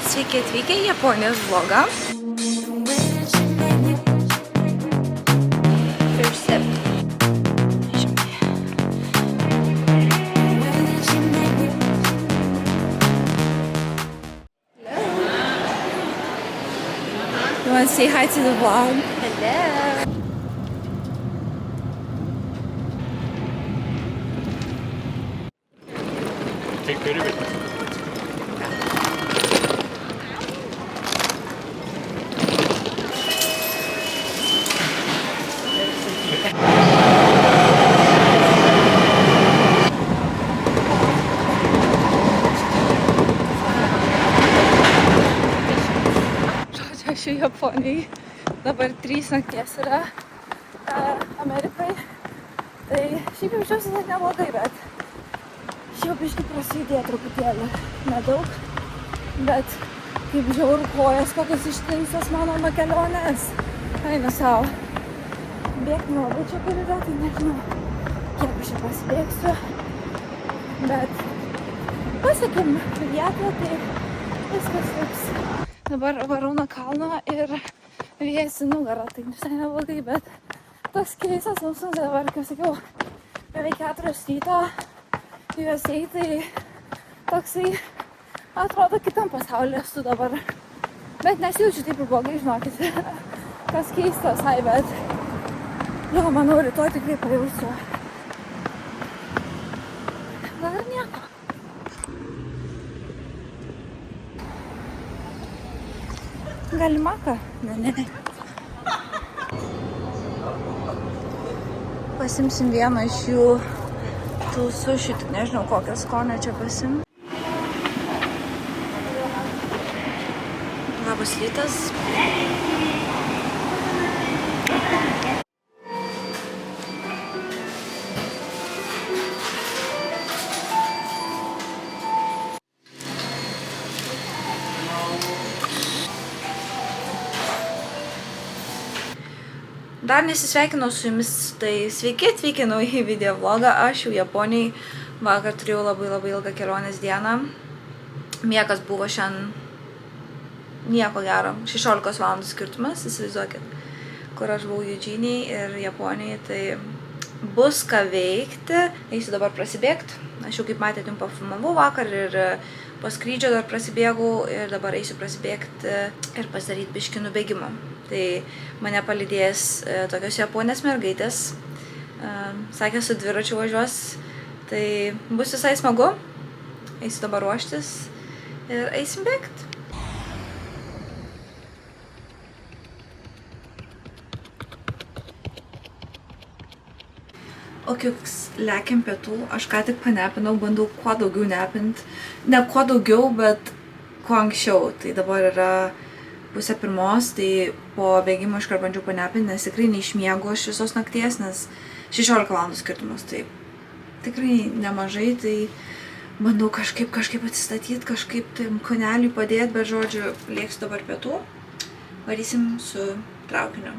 Sveiki atvykę į Japonijos vlogą. First sip. You want to say hi to the vlog? Hello. Take care of it. Aš jau Japonijai. Dabar 3 nakties yra Amerikai. Tai šiaip jaučiuosi net neblogai, bet jau biškį prasijudėjo truputėlį. Nedaug, bet kaip žiauru kojas, kokios ištinsios mano nuo kelionės. Eina savo. Bėgti nelabai čia kur yra, tai nežinau, kiek aš čia pasibėgsiu. Bet pasiekėm vietą, tai viskas liks. Dabar varau nuo kalno ir vėjas į nugarą, tai visai neblogai, bet toks keistas mums dabar, kaip sakiau, beveik 4 ryto juos tai toksai atrodo kitam pasaulyje esu dabar. Bet nesijaučiu taip ir blogai, žinokit, kas keistas, bet jo, manau, rytoj tikrai pajausiu. Gal ir nieko. Galima ką? Ne. Pasimsim vieną iš jų tų sušių, tik nežinau kokią skonę čia pasim. Labas rytas. Dar nesisveikinau su jumis, tai sveiki atvykę naują video vlogą. Aš jau Japonijai vakar turėjau labai ilgą kelionės dieną. Miegas buvo šiandien nieko gero, 16 valandų skirtumas, įsivaizduokit, kur aš buvau Eugeniai ir Japonijai, tai bus ką veikti. Eisiu dabar prasibėgti. Aš jau kaip matėt, jums pafilmavau vakar ir po skrydžio dar prasibėgau ir dabar eisiu prasibėgti ir pasidaryti biškį nubėgimų. Tai mane palydės tokios japonės mergaitės, sakė, su dviračiu važiuos, tai bus visai smagu. Eisiu dabar ruoštis ir eisim bėgti. O kieks lekiam pietų, aš ką tik panepinau, bandau kuo daugiau nepint. Ne kuo daugiau, bet kuo anksčiau. Tai dabar yra 12:30, tai po bėgimo iškart bandžiau panepinti, nes tikrai neišmiegu aš visos nakties, nes 16 valandų skirtumas, tai tikrai nemažai, tai bandau kažkaip atsistatyti, kažkaip tam koneliui padėti, bet žodžiu, lėksiu dabar pietų, varysim su traukiniu.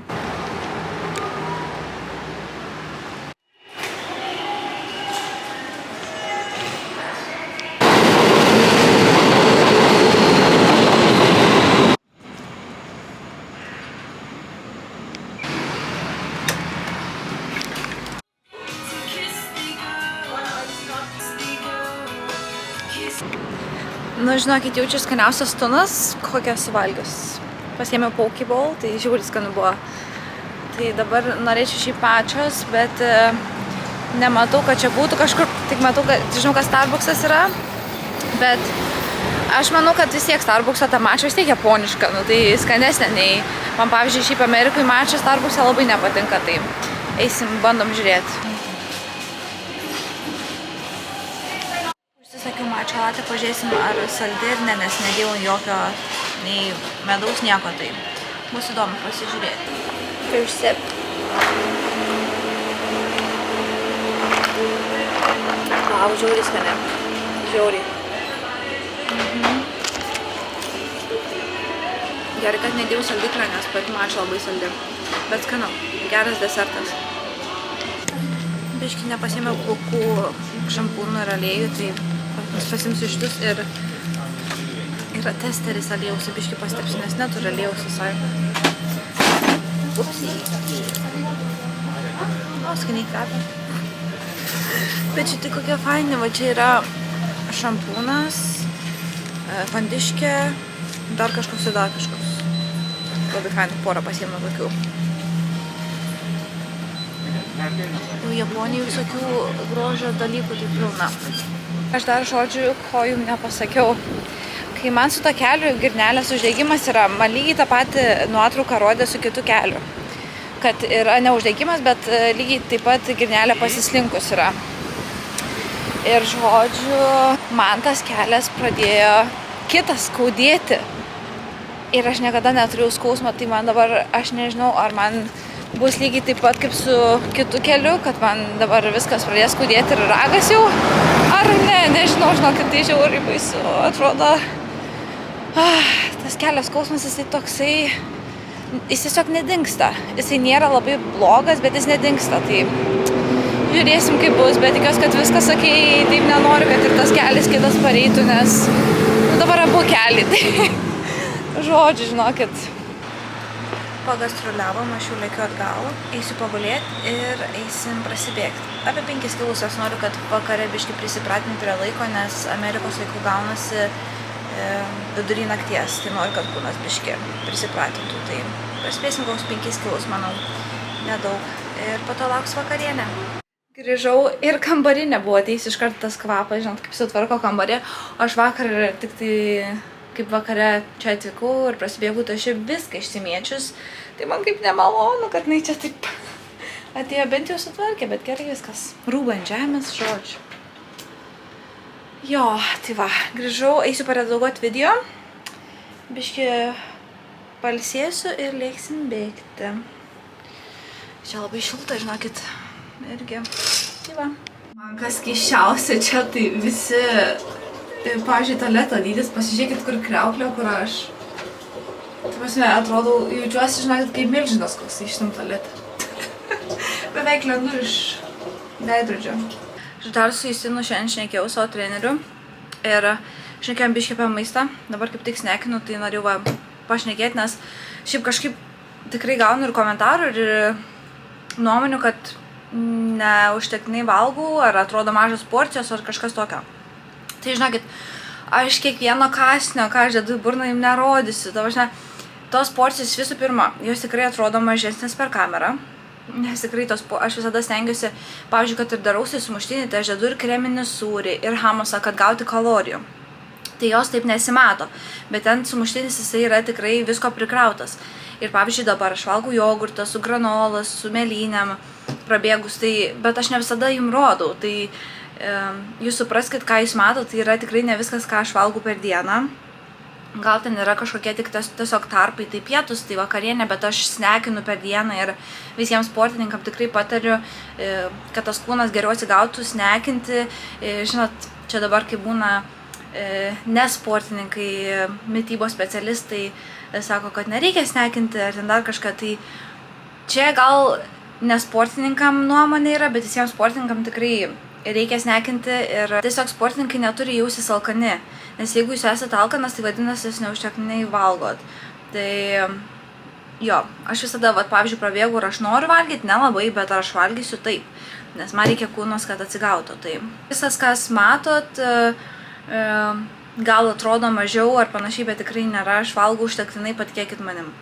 Nu, žinokit, jaučiu skaniausias tunas, kokią suvalgius. Pasiėmiau pokeball, tai žiūri skanu buvo. Tai dabar norėčiau šį pačios, bet nematau, kad čia būtų kažkur, tik matau, kad žinau, kad Starbucksas yra, bet aš manau, kad vis tiek Starbuckso ta mačia vis tiek japoniška, nu, tai skanesnė nei, man pavyzdžiui, šiaip Amerikui mačia Starbuckse labai nepatinka, tai eisim, bandom žiūrėti. Užsisakiau mačia latę, pažiūrėsim, ar saldi ir ne, nes nedėjau jokio nei medaus, nieko, tai bus įdomu pasižiūrėti. First sip. Vau, žiauriai skani. Žiauriai. Gerai, kad nedėjau saldiklio, nes pati mačia labai saldi. Bet skanu, geras desertas. Biškį nepasiėmiau plaukų šampūnų ir aliejų, tai pasimsiu šitus ir yra testeris aliejaus, biškį pastepsiu, nes neturi aliejaus visai. Upsiai. O, skaniai kvepia. Bet šitai kokie faini, va čia yra šampūnas, vandiškė, dar kažkoks ir dar kažkoks. Labai fainai, porą pasiėmė tokių. Jau Japonijai visokių grožio dalykų tai pilna. Aš dar žodžiu, ko jums nepasakiau. Kai man su to keliu girnelės uždegimas yra, man lygiai tą patį nuotrauką rodė su kitu keliu. Kad yra ne uždegimas, bet lygiai taip pat girnelė pasislinkus yra. Ir žodžiu, man tas kelias pradėjo kitas skaudėti. Ir aš niekada neturėjau skausmo, tai man dabar, aš nežinau, ar man bus lygiai taip pat kaip su kitu keliu, kad man dabar viskas pradės skaudėti ir ragas jau. Ar ne, nežinau, žinokit, tai žiauriai baisu, atrodo. Tas kelias skausmas, jisai toksai, jis tiesiog nedingsta. Jisai nėra labai blogas, bet jis nedingsta, tai žiūrėsim kaip bus, bet tikiuosi, kad viskas okei, taip nenoriu, kad ir tas kelias kitas pareitų, nes dabar abu keliai, tai žodžiu, žinokit. Pagastroliavom, aš jau lėkiu atgal, eisiu pagulėti ir eisim prasibėgti. Apie 5 kilus aš noriu, kad vakare biškį prisipratinti prie laiko, nes Amerikos laikų gaunasi vidury nakties, tai noriu, kad kūnas biškį prisipratintų. Tai praspėsim koks 5 kilus, manau, nedaug. Ir po to lauks vakarienė. Grįžau ir kambarinė buvo ateis iš karto tas kvapas, žinot, kaip sutvarko kambarį. Aš vakar tik tai, kaip vakare čia atvykau ir prasibėgau, tai aš viską išsimėčius. Tai man kaip nemalonu, kad jinai čia taip atėjo, bent jau sutvarkė, bet gerai viskas. Rūba ant žemės, žodžiu. Jo, tai va, grįžau, eisiu paredaguoti video. Biškį palsėsiu ir lėksim bėgti. Čia labai šilta, žinokit. Irgi. Tai va. Man kas keiščiausia čia, tai visi, pavyzdžiui, tualeto dydis, pasižiūrėkit, kur kriauklė, kur aš. Tai prasme, atrodo, jaučiuosi, žinokit, kaip milžinas koks šitam tualetą. Beveik lendu iš veidrodžio. Aš dar su Justinu šiandien šnekėjau savo treneriu ir šnekėjom biškį apie maistą. Dabar kaip tik snekinu, tai norėjau pašnekėti, nes šiaip kažkaip tikrai gaunu ir komentarų ir nuomonių, kad neužtektinai valgau, ar atrodo mažas porcijos, ar kažkas tokio. Tai žinokit, aš kiekvieno kąsnio, ką aš dedu į burną, jums nerodysiu. Tos porcijos visų pirma, jos tikrai atrodo mažesnės per kamerą. Nes tikrai aš visada stengiuosi, pavyzdžiui, kad ir darausi sumuštinį, tai aš dedu ir kreminį sūrį, ir hamusą, kad gauti kalorijų. Tai jos taip nesimato, bet ten sumuštinis jisai yra tikrai visko prikrautas. Ir pavyzdžiui, dabar aš valgau jogurtą su granolas, su mėlynėm, prabėgus, tai, bet aš ne visada jums rodau. Tai jūs supraskit, ką jūs matot, tai yra tikrai ne viskas, ką aš valgau per dieną. Gal ten yra kažkokie tik tiesiog tarpai, tai pietus, tai vakarienė, bet aš snekinu per dieną ir visiems sportininkam tikrai patariu, kad tas kūnas geriau atsigautų, snekinti. Žinot, čia dabar, kai būna nesportininkai, mitybos specialistai, sako, kad nereikia snekinti ar ten dar kažką, tai čia gal nesportininkam nuomonė yra, bet visiems sportininkam tikrai reikia snekinti ir tiesiog sportininkai neturi jausis alkani, nes jeigu jūs esate alkanas, tai vadinasi, jūs neužtektinai valgot. Tai jo, aš visada, pavyzdžiui, prabėgu ir aš noriu valgyti, nelabai, bet aš valgysiu taip, nes man reikia kūnos, kad atsigautų. Tai visas, kas matot, gal atrodo mažiau ar panašiai, bet tikrai nėra, aš valgau užtektinai, patikėkit manim.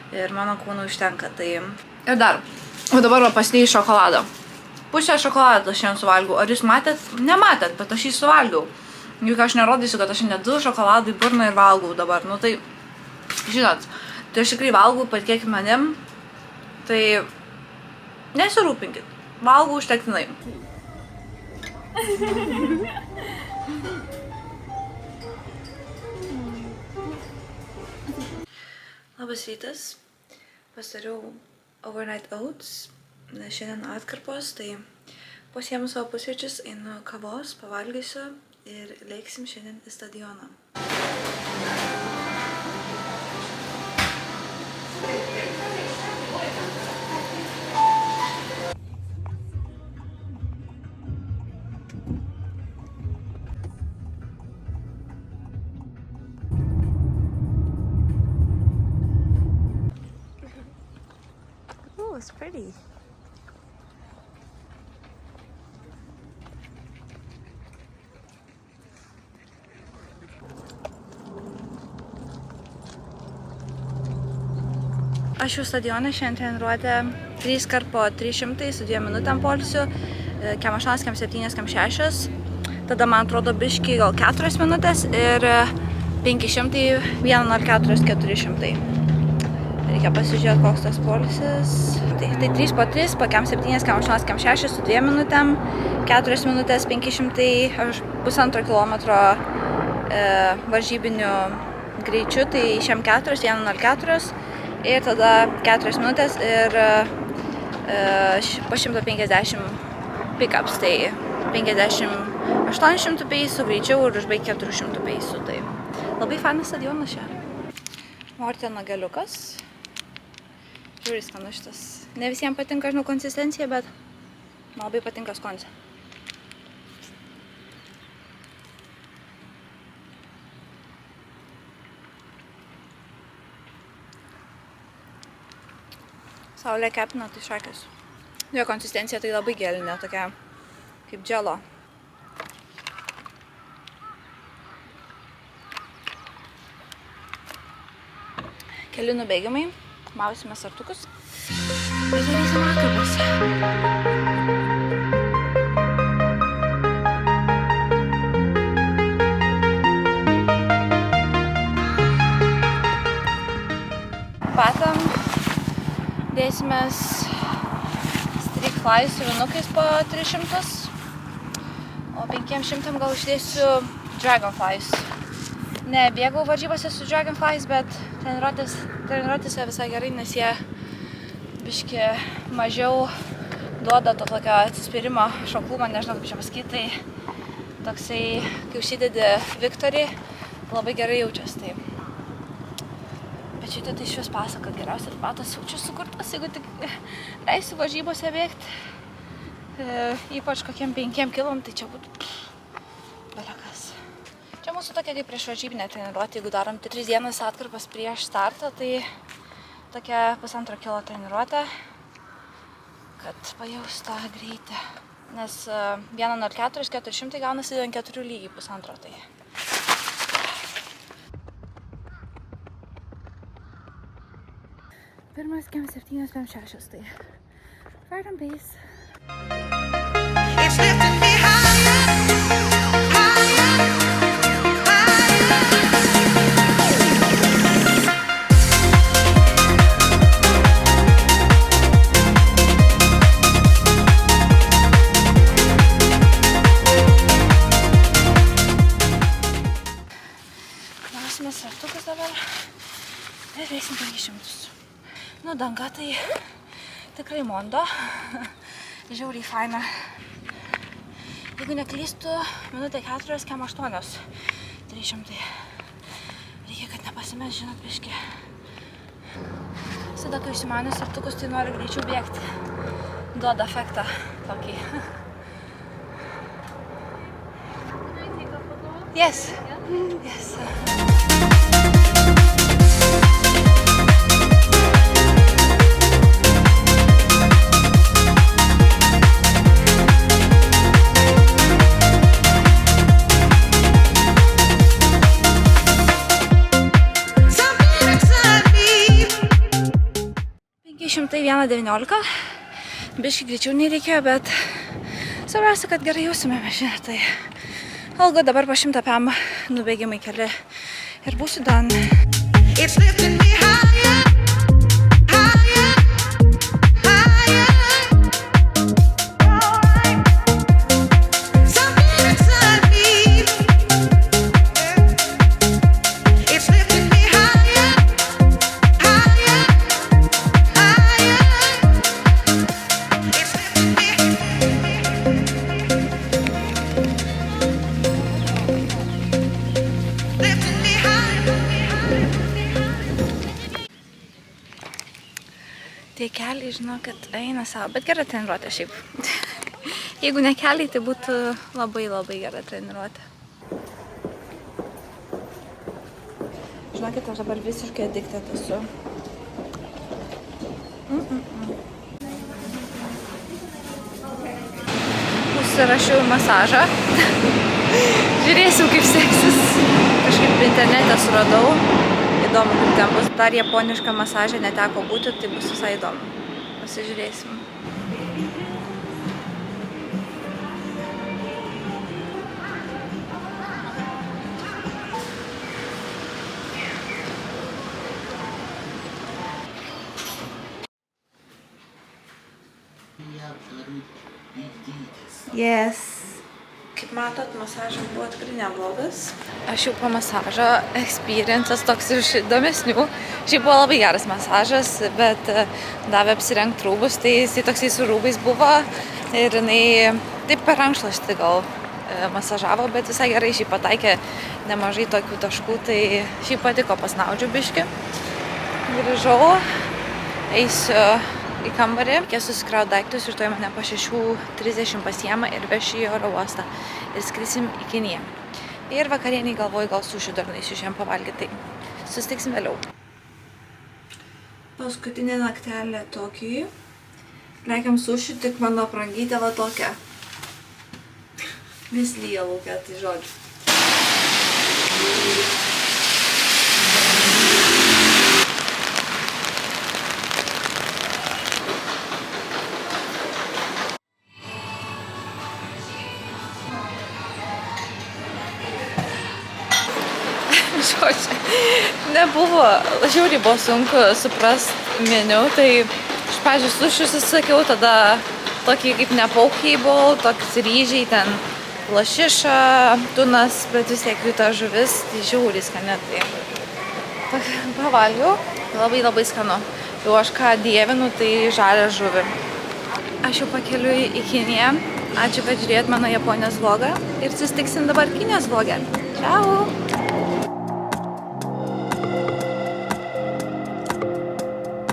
Ir mano kūnų užtenka. Tai ir dar, o dabar pasidėjau šokolado. Pusę šokolado šiandien suvalgiau. Ar jūs matėt? Nematėt, bet aš jį suvalgiau. Juk aš nerodysiu, kad aš nedu šokoladų į burną ir valgau dabar. Nu tai, žinot, tai aš tikrai valgau, patikėkit manim. Tai nesirūpinkit. Valgau užtektinai. Labas rytas. Pasidariau overnight oats. Šiandien atkarpos, tai pasiėmu savo pusryčius, einu kavos, pavalgysiu ir lėksim šiandien į stadioną. It's pretty. Aš jau stadione šiandien treniruotę 3 kart po 300 su 2 minutėm poilsiu, kem 8, kem 7, kem 6. Tada man atrodo biški gal 4 minutės ir 500, 1,04, 400. Reikia pasižiūrėti, koks tas poilsis. Tai 3 po 3, po kem 7, kem 8, kem 6 su 2 minutėm, 4 minutės 500, aš 1,5 kilometro varžybiniu greičiu, tai šiam 4, 1,04. Ir tada 4 minutės ir po 150 pick-ups, tai 50-800 peisų greičiau ir užbaigti 400 peisų. Tai labai fainas stadionas čia. Morteno geliukas. Žiūri skanu šitas. Ne visiems patinka, žinau, konsistencija, bet man labai patinka skonis. Saulė kepina, tai šakės. Jo konsistencija tai labai gelinė, tokia kaip dželo. Keli nubėgimai, mausime sartukus. Ir darysim akabas. Batam dėsimės streak fly su vinukais po 300, o 500 gal išdėsiu dragonflies. Ne, bėgau varžybose su dragonflies, bet treniruotėse visai gerai, nes jie biški mažiau duoda to tokio atsispyrimo, šoklumą, nežinau kaip čia pasakyti, tai toksai, kai užsidedi Victory, labai gerai jaučiasi. Tai. Bet šitą tai išvis pasako, kad geriausias batas jaučiu sukurtas, jeigu tik leisiu varžybose bėgti, ypač kokiem 5 kilom, tai čia būtų belekas. Čia mūsų tokia kaip prieš varžybinę treniruotę, jeigu darom 3 dienas atkarpas prieš startą, tai tokia 1,5 kilo treniruotė, kad pajaus tą greitį. Nes 1,04, 400 gaunasi ant 4 lygiai 1,5, tai. Pirmas kem 7, kem 6, tai right on base. It's lifting me higher, higher, Klausime sartukus dabar ir veiksim 500. Nu, danga tai tikrai mondo, žiauriai faina. Jeigu neklystu, minutė 4, kem 8, 300. Reikia, kad nepasimės, žinot, biški. Visada, kai užsimaniu sartukus, tai noriu greičiau bėgti. Duoda efektą tokį. Yes. Yes. Šimtai 1,19. Biški greičiau nereikėjo, bet svarbiausia, kad gerai jausimėme, žinai, tai algo dabar po 100 pm nubėgimai keli ir būsiu done. It's lifting me higher, higher, higher. Something inside me. It's lifting me higher, higher. Tie keliai, žinau, kad eina savo, bet gera treniruotė šiaip. Jeigu ne keliai, tai būtų labai labai gera treniruotė. Žinokit, aš dabar visiškai addiktė esu. užsirašiau į masažą. Žiūrėsiu, kaip seksis. Kažkaip internete suradau. Įdomu, kaip ten bus. Dar japonišką masažą neteko būti, tai bus visai įdomu. Pasižiūrėsim. Yes. Kaip matot, masažas buvo tikrai neblogas. Aš jau po masažo experiences toks iš įdomesnių. Šiaip buvo labai geras masažas, bet davė apsirengti rūbus, tai jisai toksai su rūbais buvo ir jinai taip per rankšluostį gal masažavo, bet visai gerai šiaip pataikė nemažai tokių taškų, tai šiaip patiko, pasnaudžiu biškį. Grįžau, eisiu į kambarį. Reikės susikrauti daiktus ir tuoj mane po 6:30 pasiema ir veši į oro uostą. Ir skrisim į Kiniją. Ir vakarienį galvoju, gal sušių dar nueisiu šiandien pavalgyti. Tai susitiksim vėliau. Paskutinė naktelė Tokijui. Lekiam sušių, tik mano aprangytė va tokia. Vis lyja laukia, tai žodžiu. Nebuvo, žiauriai buvo sunku suprast meniu, tai iš pradžių sušius įsakiau, tada tokį kaip nepaukiai buvau, toks ryžiai, ten lašiša, tunas, bet vis tiek jų ta žuvis, tai žiauriai skani, tai pavalgiau, labai skanu. Jau aš ką dievinu, tai žalią žuvį. Aš jau pakeliui į Kiniją, ačiū, kad žiūrėjot mano Japonijos vlogą ir susitiksim dabar Kinijos vlogę. Čiau!